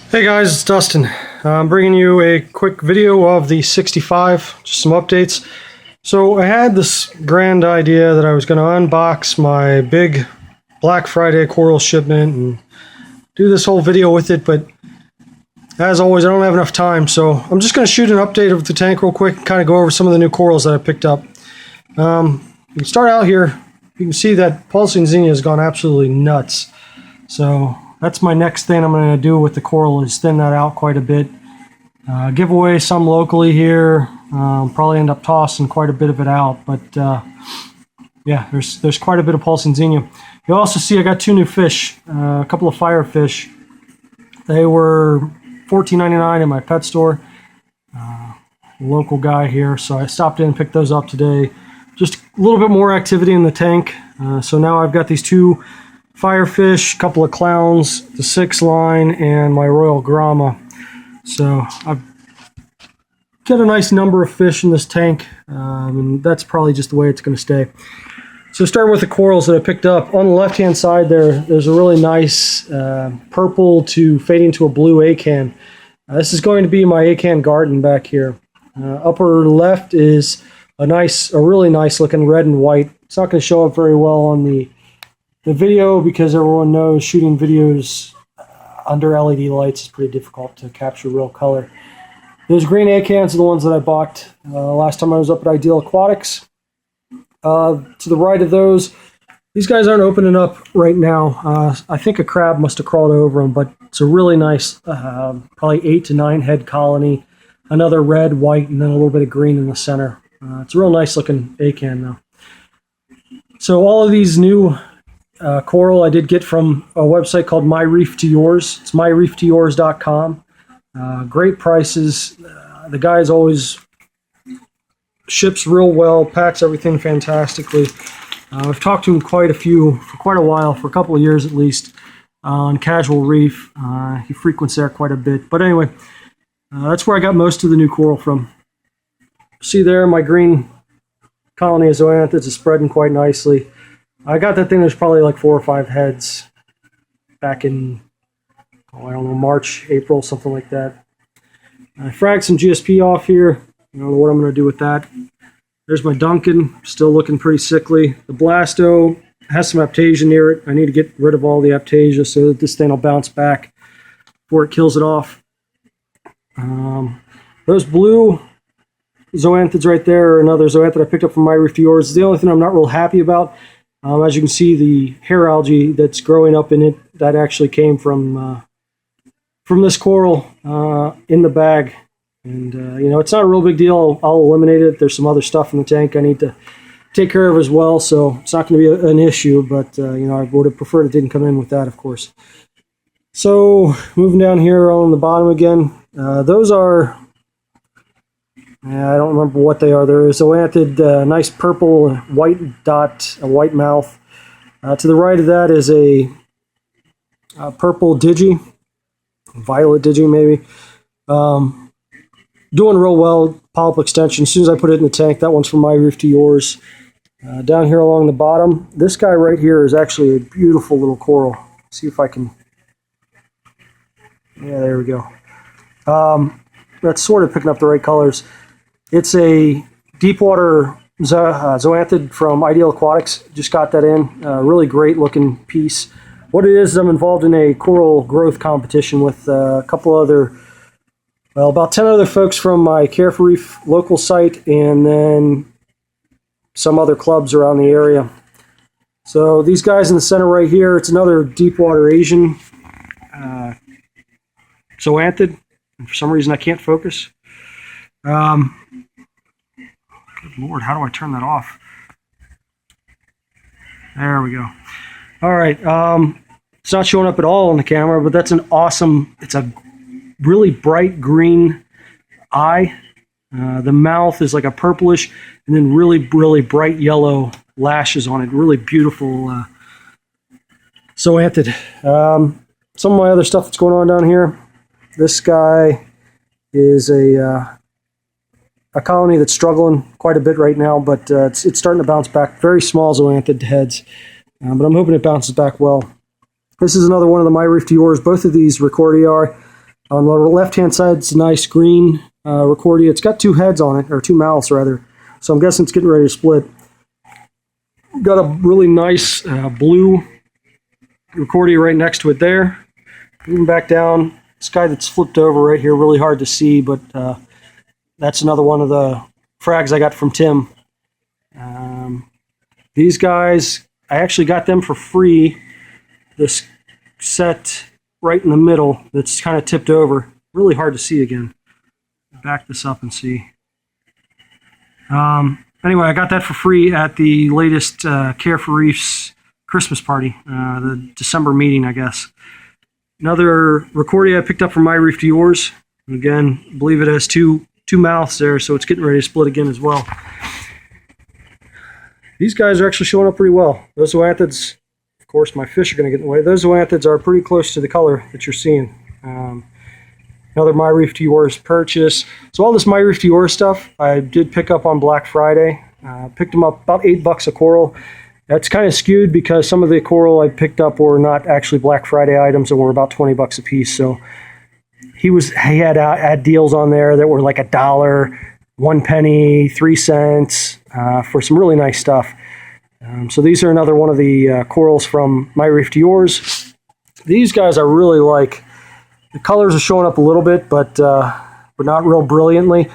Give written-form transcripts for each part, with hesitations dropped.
Hey guys, it's Dustin. I'm bringing you a quick video of the 65, just some updates. So I had this grand idea that I was going to unbox my big Black Friday coral shipment and do this whole video with it, but as always I don't have enough time, so I'm just going to shoot an update of the tank real quick and kind of go over some of the new corals that I picked up. You can start out here. You can see that pulsing zinnia has gone absolutely nuts. So that's my next thing I'm going to do with the coral, is thin that out quite a bit. Give away some locally here. Probably end up tossing quite a bit of it out, but yeah, there's quite a bit of pulsing zinnia. You also see I got two new fish, a couple of fire fish. They were $14.99 in my pet store. Local guy here, so I stopped in and picked those up today. Just a little bit more activity in the tank. So now I've got these two firefish, a couple of clowns, the 6 line, and my royal grama. So I've got a nice number of fish in this tank, and that's probably just the way it's going to stay. So starting with the corals that I picked up, on the left-hand side there's a really nice purple to fading to a blue acan. This is going to be my acan garden back here. Upper left is a really nice looking red and white. It's not going to show up very well on the video because everyone knows shooting videos under LED lights is pretty difficult to capture real color. Those green acans are the ones that I bought last time I was up at Ideal Aquatics. To the right of those, these guys aren't opening up right now. I think a crab must have crawled over them, but it's a really nice, probably 8 to 9 head colony. Another red, white, and then a little bit of green in the center. It's a real nice looking acan though. So all of these new coral I did get from a website called Reef To Yours. It's myreeftoyours.com. Great prices. The guy's always ships real well, packs everything fantastically. I've talked to him for quite a while, for a couple of years at least, on Casual Reef. He frequents there quite a bit. But anyway, that's where I got most of the new coral from. See there, my green colony of Zoanthids is spreading quite nicely. I got that thing, there's probably like 4 or 5 heads back in, I don't know, March, April, something like that. I fragged some GSP off here. I don't know what I'm going to do with that. There's my Duncan, still looking pretty sickly. The Blasto has some aptasia near it. I need to get rid of all the aptasia so that this thing will bounce back before it kills it off. Those blue Zoanthids right there are another Zoanthid I picked up from Reef To Yours. The only thing I'm not real happy about, as you can see, the hair algae that's growing up in it, that actually came from this coral in the bag. And, you know, it's not a real big deal. I'll eliminate it. There's some other stuff in the tank I need to take care of as well, so it's not going to be an issue, but, you know, I would have preferred it didn't come in with that, of course. So, moving down here on the bottom again, those are, I don't remember what they are. They're Zoanthid, nice purple, white dot, a white mouth. To the right of that is a purple Digi, violet Digi maybe. Doing real well, polyp extension. As soon as I put it in the tank, that one's from Reef To Yours. Down here along the bottom, this guy right here is actually a beautiful little coral. See if I can, yeah, there we go. That's sort of picking up the right colors. It's a deep water Zoanthid from Ideal Aquatics. Just got that in. Really great looking piece. What it is, I'm involved in a coral growth competition with a couple other, well, about 10 other folks from my Care for Reef local site, and then some other clubs around the area. So these guys in the center right here, it's another deep water Asian Zoanthid. And for some reason I can't focus. Good Lord, how do I turn that off? There we go. All right, it's not showing up at all on the camera, but that's an awesome, it's a really bright green eye. The mouth is like a purplish, and then really, really bright yellow lashes on it. Really beautiful Zoanthid. Some of my other stuff that's going on down here. This guy is a colony that's struggling quite a bit right now, but it's starting to bounce back. Very small Zoanthid heads, but I'm hoping it bounces back well. This is another one of the Reef To Yours. Both of these Recordia are. On the left-hand side, it's a nice green Recordia. It's got two heads on it, or two mouths rather. So I'm guessing it's getting ready to split. Got a really nice blue Recordia right next to it there. Moving back down, this guy that's flipped over right here, really hard to see, but that's another one of the frags I got from Tim. These guys, I actually got them for free. This set right in the middle that's kind of tipped over. Really hard to see again. Back this up and see. Anyway, I got that for free at the latest Care for Reefs Christmas party, the December meeting, I guess. Another Recordia I picked up from my Reef To Yours. Again, I believe it has two mouths there, so it's getting ready to split again as well. These guys are actually showing up pretty well. Those zoanthids, of course, my fish are going to get in the way. Those zoanthids are pretty close to the color that you're seeing. Another My Reef To Yours purchase. So all this My Reef To Yours stuff, I did pick up on Black Friday. Picked them up about $8 a coral. That's kind of skewed because some of the coral I picked up were not actually Black Friday items and were about $20 a piece. So he had deals on there that were like $1, 1 penny, 3 cents for some really nice stuff. So these are another one of the corals from My Reef To Yours. These guys I really like. The colors are showing up a little bit, but not real brilliantly.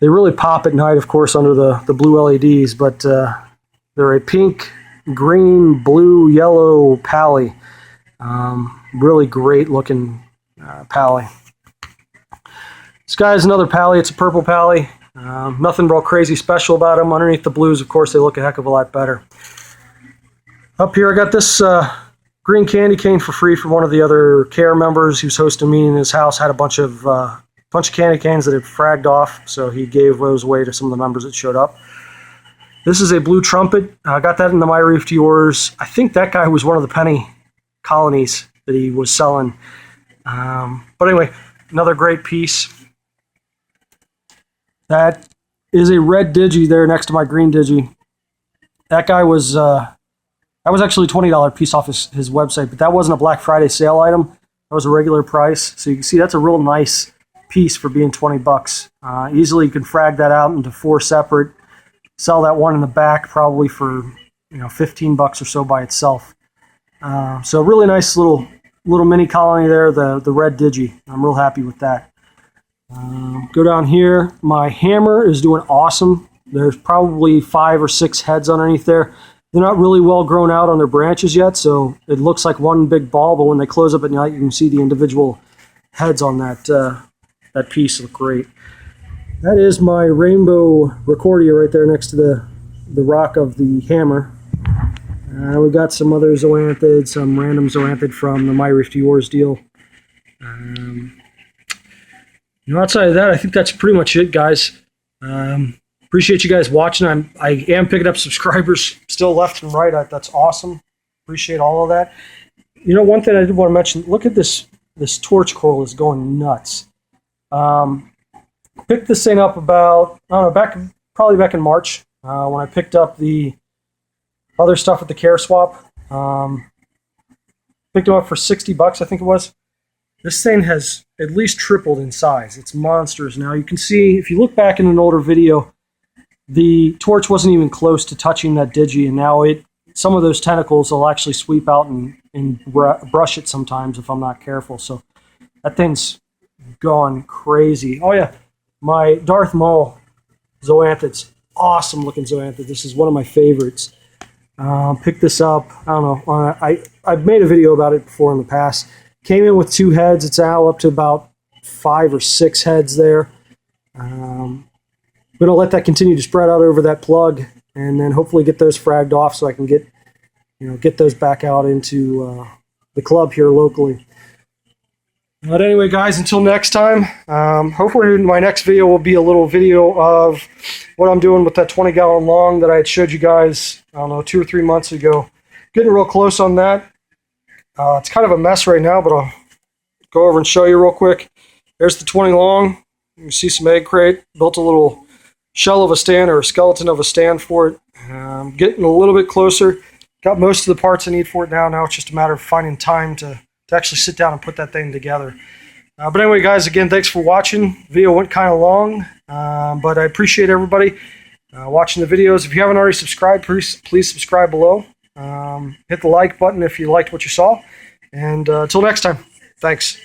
They really pop at night, of course, under the blue LEDs, but they're a pink, green, blue, yellow pally. Really great looking pally. This guy is another pally. It's a purple pally. Nothing real crazy special about them. Underneath the blues, of course, they look a heck of a lot better. Up here, I got this green candy cane for free from one of the other care members who's hosting a meeting in his house. Had a bunch of candy canes that had fragged off, so he gave those away to some of the members that showed up. This is a blue trumpet. I got that in the My Reef To Yours. I think that guy was one of the penny colonies that he was selling. But anyway, another great piece. That is a red Digi there next to my green Digi. That guy was, that was actually a $20 piece off his website, but that wasn't a Black Friday sale item. That was a regular price. So you can see that's a real nice piece for being $20. Easily you can frag that out into 4 separate, sell that one in the back probably for $15 or so by itself. So a really nice little mini colony there, the red Digi. I'm real happy with that. Go down here. My hammer is doing awesome. There's probably 5 or 6 heads underneath there. They're not really well grown out on their branches yet, so it looks like one big ball, but when they close up at night, you can see the individual heads on that piece. Look great. That is my rainbow Recordia right there next to the rock of the hammer. We've got some other zoanthids, some random zoanthid from the My Reef To Yours deal. Outside of that, I think that's pretty much it, guys. Appreciate you guys watching. I am picking up subscribers still left and right. That's awesome. Appreciate all of that. One thing I did want to mention, look at this torch coral is going nuts. Picked this thing up about, I don't know, probably back in March when I picked up the other stuff at the Care Swap. Picked them up for $60, I think it was. This thing has at least tripled in size. It's monstrous now. You can see, if you look back in an older video, the torch wasn't even close to touching that Digi, and now some of those tentacles will actually sweep out and brush it sometimes if I'm not careful. So that thing's gone crazy. Oh yeah, my Darth Maul zoanthids, awesome looking zoanthid. This is one of my favorites. Picked this up, I don't know, I've made a video about it before in the past. Came in with 2 heads. It's now up to about 5 or 6 heads there. I'm going to let that continue to spread out over that plug and then hopefully get those fragged off so I can get those back out into the club here locally. But anyway, guys, until next time, hopefully my next video will be a little video of what I'm doing with that 20-gallon long that I had showed you guys, I don't know, 2 or 3 months ago. Getting real close on that. It's kind of a mess right now, but I'll go over and show you real quick. There's the 20 long. You can see some egg crate. Built a little shell of a stand or a skeleton of a stand for it. Getting a little bit closer. Got most of the parts I need for it now. Now it's just a matter of finding time to actually sit down and put that thing together. But anyway, guys, again, thanks for watching. Video went kind of long, but I appreciate everybody watching the videos. If you haven't already subscribed, please subscribe below. Hit the like button if you liked what you saw. And until next time, thanks.